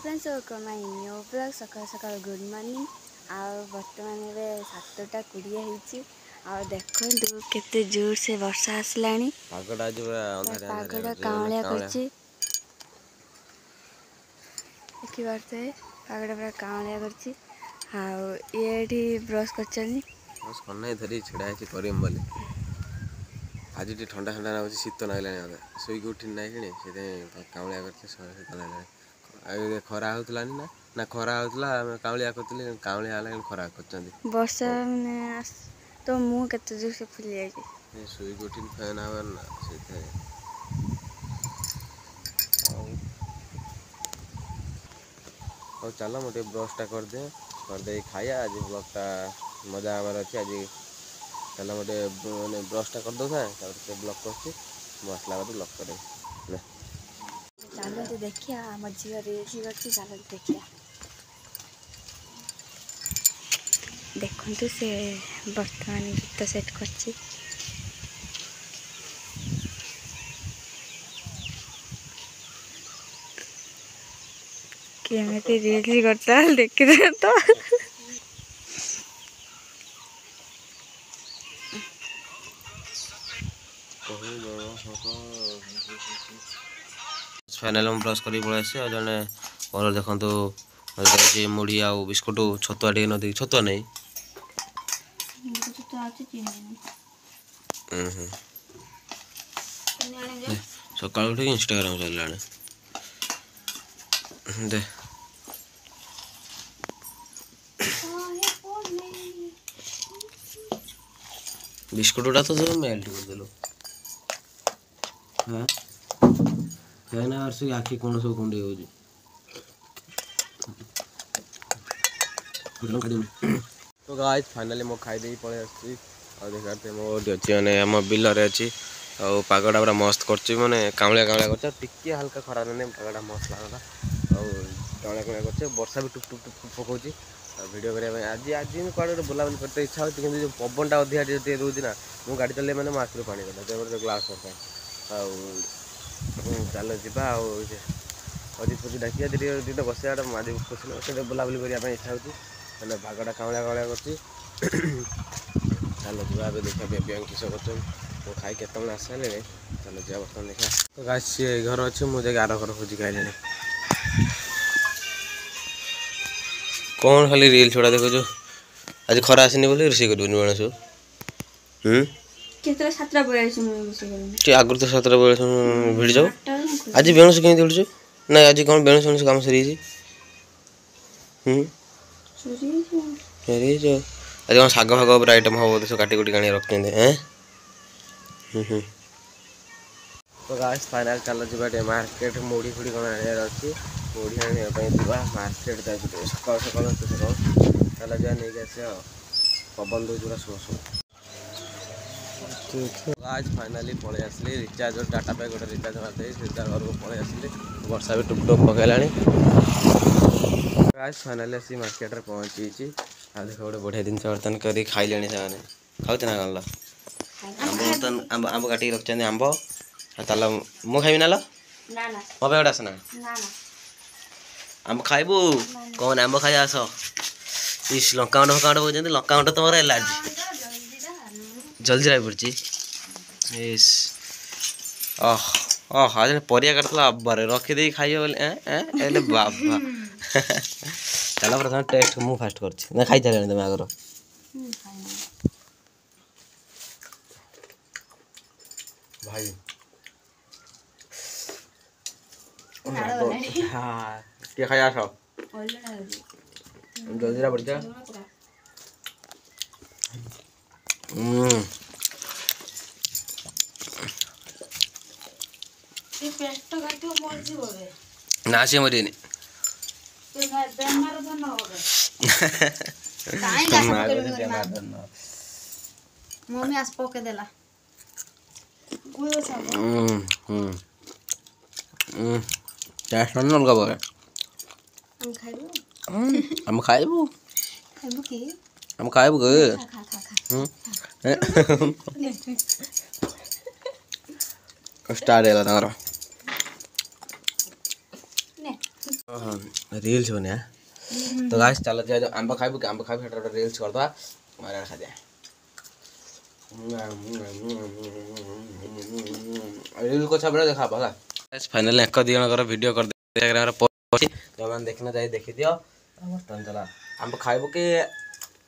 Friends welcome my new blog सकाल सकाल good morning बर्तमान ए 7:20 होती देखो केते जोर से वर्षा आसलानी पागड़ा कावलिया करछि देखि बारते पागड़ा पूरा कावलिया करछि ये ब्रश करछनी बस कन्नाई धरी छिड़ा है करिम बोले आज टी ठंडा ठंडा ना शीत लागलानी शोक उठी ना कि कावलिया कर खरा होता ना ना खरा होता कावलिया करते कावलिया खरा कर वर्षा मैंने तो मुँह केते जोर से फुली जाए शोक उठी फैन आवर ना से और चल मोटे ब्रशटा करदे खाया आज ब्लगटा मजा आवार अच्छे आज चल मोटे मैंने ब्रशटा करदे था ब्लग कर आसला बाद ब्लग करे चलते देखिया आम झील रील्स करछि चलते देखिया देखु से बर्तमान गीत सेट करछि केमती रील्स करता देखी तो फाइनाल हम ब्रश कर पलि आसे जड़े और देखते मुढ़ी आ बिस्कुट छतुआ टे नदी छतुआ नहीं सका उठ इंस्टाग्राम चलला दे बिस्कुटा तो सब मेल्ट करदेलु हाँ है ना और आखि कौन सब कुंडे हो तो गाइस फाइनली मो खाई दे पळे आछि और देखते मो अच्छी मैंने आम बिलर अच्छी और पागड़ा पूरा मस्त कर माने कावलिया कावलिया कर टिके हल्का खरा नहीं पागड़ा मस्त लगला और कावलिया कावलिया कर वर्षा भी टुप टुप टुप पकाउछि वीडियो करने आज आज कड़े बुलाबुली करते इच्छा होती कि पवनटा अधिक रोचे ना मुझे गाड़ी चल मैंने मो आखिर पानी गला ग्लास चल जा अजित पति डाकिया दिन बस आज खुशी बुलाबुली करने इच्छा होती मैंने भागटा कावलिया कावलिया कर चल जा देखा बैंक किस कर खाई के आसाले चल जा बर्तमान देखा तो गाय सी घर अच्छे मुझे आर घर खोजी खाइले कौन खाली रील छोड़ा देखो जो आज खरा आसनी बोले रोषे कर गणेश आगुरी तो 7 बजे भिड़ जाओ आज बेणुस कमी उठु ना आज कौन बेणुस बेणुस कम सरी आज कौन शाग फाग आइटम हम सब काटी कुटी आनी रखते तो गाइस फाइनल चल जा मार्केट मुढ़ी फुड़ी कौन आने अच्छी मुढ़ी आने मार्केट जाए सकाल सकाल चल जा नहीं आस पवन दो पूरा सो सो आज फाइनाली पलि आसली रिचार्ज डाटा पैक गोटे रिचार्ज मारदे रिचार्ज घर को पलि आसली वर्षा भी टुप टुप पकड़ा आज फाइनाली आसी मार्केट में पहुँची देख गोटे बढ़िया जिन बर्तन कर खाइले खाऊते ना कौन बर्तन आंब आंब काटिक रखते आंब ताल मु खाइबी ना लो मो पे गोटे आसना आंब खाइबू कौन आंब खाई आस इस लंकाउंड फकाउंड बोलते लंकाउंड तुम एलार्जी जल्दी जाए पड़ी इस आज परिया काटला अब्बारे रखीदे खाइए बोले बाबा चल प्रथम टेस्ट मु फास्ट कर खाई सारे तुम आगर भाई हाँ क्या खाई आस जल्दी जा पड़ ना सी मरी मम्मी आस पके देला टेस्ट अलग बोले हम खाइबू हम खाइबू स्टार्ट है हाँ रील्स बने तो गाइस चलो जो आंब खाइबू कि आंब खाइबू हेटा रील्स कर दवा मारे खा दे रील को सब देखा भला गाइस फाइनली एक दी जणकर वीडियो कर दे जो मान देखना जाए देखि दियो बर्तमान चला आंब खाइबू कि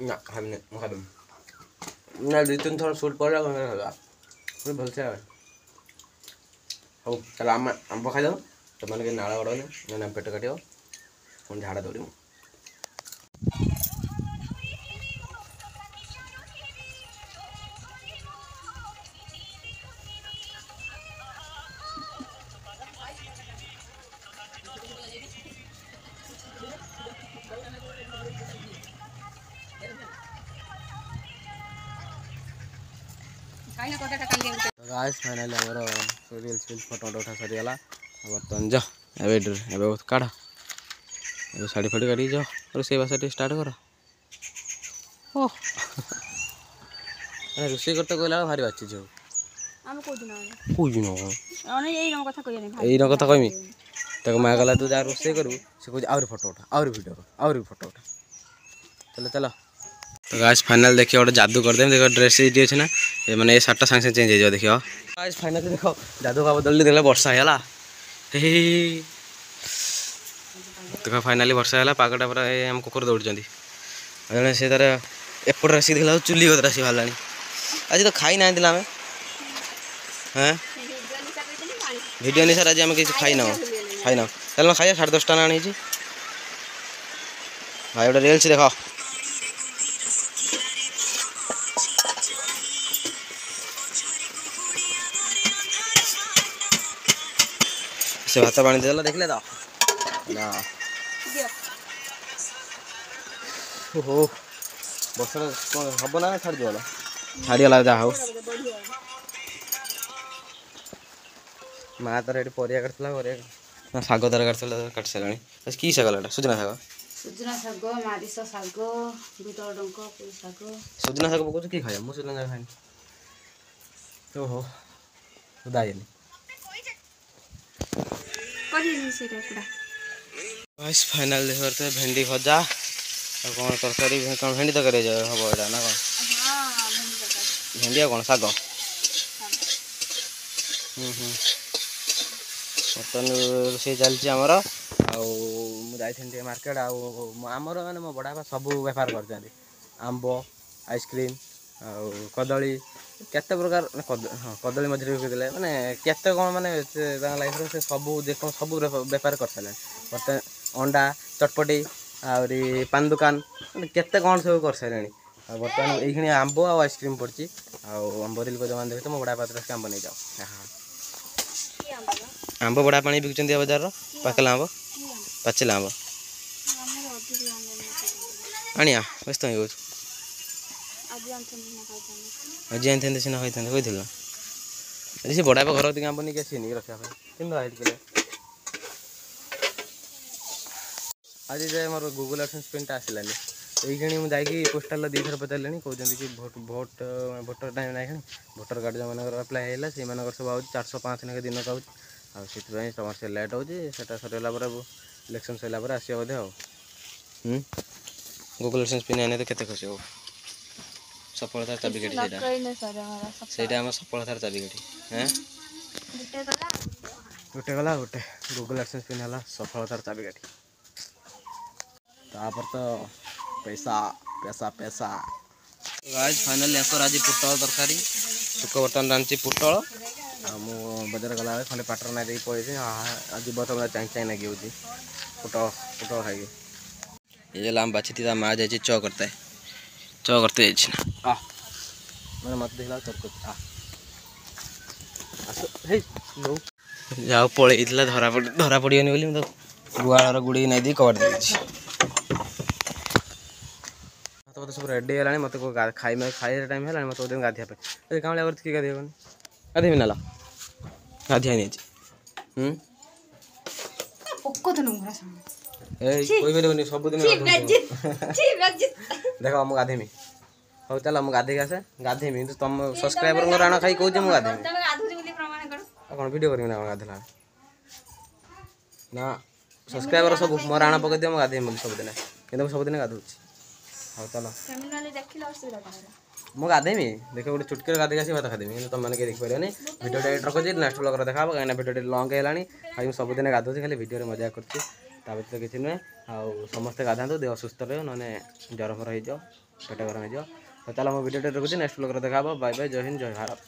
ना खाइबू नहीं खाइबू ना 2-3 थोड़ा शूट पड़ा फिर भल से हो चल आंब खाई दो तो मैंने कि नाला गड़ोनी ना पेट काटियो पुणी झाड़ा दौड़ गाइस फाइनली हमर रील्स फोटो उठा सरीगला बर्तमान जा एबे काढ़ एबे साड़ी फाड़ी काढ़ी जा रोषेई बास स्टार्ट कर ओ रोषेई करते कहला भारी बाची जो हम को दिन कोई न अने एई न कथा कहले भाई एई न कथा कहमी तक मां गला तू जा रोषेई करू से कहू और फोटो उठा और वीडियो कर और फोटो उठा चलो चलो तो गाइस फाइनल देखिए गोटे जादू कर दे देखो ड्रेस ये अच्छे ना ये मैंने ये सार्टा सांगे चेंज हो देखिए गाइस फाइनल देखो जादू का बदल देला वर्षा हैला देखो फाइनली वर्षा हैला पागटा पूरा हम कुकुर दौड़चंदी जने से तार एपट रासी देखला चुली गद रासी भालानी आज तो खाई ना दिला हमें हैं वीडियो नहीं सर आज हम किसी खाई ना चल खाइए 10:30 ना आनी भाई गोटे रील्स देखो से भात पानी देला देखले तो ना ओहो बसर हम ना छाड़ दियो छाड़ीगला जा हो माँ तार ये परिया काटला परिया शाग तार काट सारे कि शाग सुजना शाग मारिस शाग बुट डंक पुई शाग सुजना शाग पकाऊ कि खाया मुझे सुजना खाई ओहो दाइनी गाइस फाइनल देखते भेंडी भजा और कौन तरकारी कौन भेंडी तरकारी हम यहाँ ना कौन भेंडी कौन शाग बर्तमान रोषे चलती आमर आई मार्केट आमर मैंने मो बड़ा सब बेपार कर आंब आइसक्रीम कदली केते प्रकार हाँ कदली मझे विकते मैंने केते कौन मैंने लाइफ से सब देख सब बेपार कर सारे बर्तमान अंडा चटपटी आहरी पान दुकान केते कौन सब कर सारे बर्तमान ये आंब आइसक्रीम पड़ी आंब रिल को जमान देखे तो मो बड़ा पात्र से आंब नहीं जाओ आंब बड़ा पानी बिकुंत बजार पाकला आंब पाचिला आंब आनिया व्यस्त हो आज आनते सीना खाई कही से बड़ा घर दिखे आंब नहीं आसनी रखा कि आज जाए मोर गूगल एडसेंस पिनटा आसलानी ये मुझे पोस्टाल दी थर पचारे कहते कि भोटर टाइम ना भोटर कार्ड जो मैंने अप्लाई है से सब आज 405 ना दिन का तुम से लेट हो सरला इलेक्शन सरला आस बोधे गूगल एडसेंस पिन आने तो केते खुशी हो सफलतार चाबिकाठी से सफलतार चाबिकाठी हाँ गोटे गला गोटे गूगल एडसेंस पिन है सफलतार चाबिकाठी तापर तो पैसा पैसा पैसा गाइस फाइनली आकर आज पुटल तरकारी सुख बर्तमान रांची पुटल मु बजार गला खंडे पाटर ना दे पड़े आज बर्तमान चाई चाई लगी होती पुटल पुटल खाई ये लाम बाछी थी माँ जाए चौ करते आ मैंने मत देखला चौक जाओ पड़े धरा पड़गनी बोली तो गुआर गुड़ी नहीं दी कवर दे मत सब रेडी है मत खाई टाइम है मत गाधिया कामलिया किए गाधेबन गाधेबी नाला गाधिया नहीं सबुदिन देख मुझे गाधेमी हौ चल मुझे गाधे आसे गाधेमी तुम सब्सक्राइबर राण खाई कौन मुझे गाधेमी कौन वीडियो करी ना गाधेला ना सब्सक्राइबर सब मोर आण पकई दियो गाधे बोली सबदिन किंतु सबदिन गाधुची हाँ चलो ମୁଁ ଗାଧେଇମି ଦେଖିବ ଗୋଟେ ଚୁଟକିରେ ଗାଧେଇକି ଆସି ଭାତ ଖାଇଦେମି କିନ୍ତୁ ତୁମମାନେ କେହି ଦେଖିପାରିବନି ଭିଡ଼ିଓଟା ଏଇଠି ରଖୁଛି ନେକ୍ସଟ ବ୍ଲଗ୍ରେ ଦେଖା ହେବ କାହିଁକିନା ଭିଡ଼ିଓଟି ଲଙ୍ଗ୍ ହେଲାଣି ଆଉ ମୁଁ ସବୁଦିନ ଗାଧୋଉଛି ଖାଲି ଭିଡ଼ିଓରେ ମଜା କରୁଛି ତା ବ୍ୟତୀତ କିଛି ନୁହେଁ ଆଉ ସମସ୍ତେ ଗାଧାନ୍ତୁ ଦେହ ସୁସ୍ଥ ରହିବ ନହେଲେ ଜ୍ୱର ଫର ହେଇଯିବ ପେଟ ଗରମ ହେଇଯିବ ତ ଚାଲ ମୁଁ ଭିଡ଼ିଓଟି ରଖୁଛି ନେକ୍ସଟ ବ୍ଲଗ୍ରେ ଦେଖା ହେବ ବାଏ ବାଏ ଜୟ ହିନ୍ଦ ଜୟ ଭାରତ।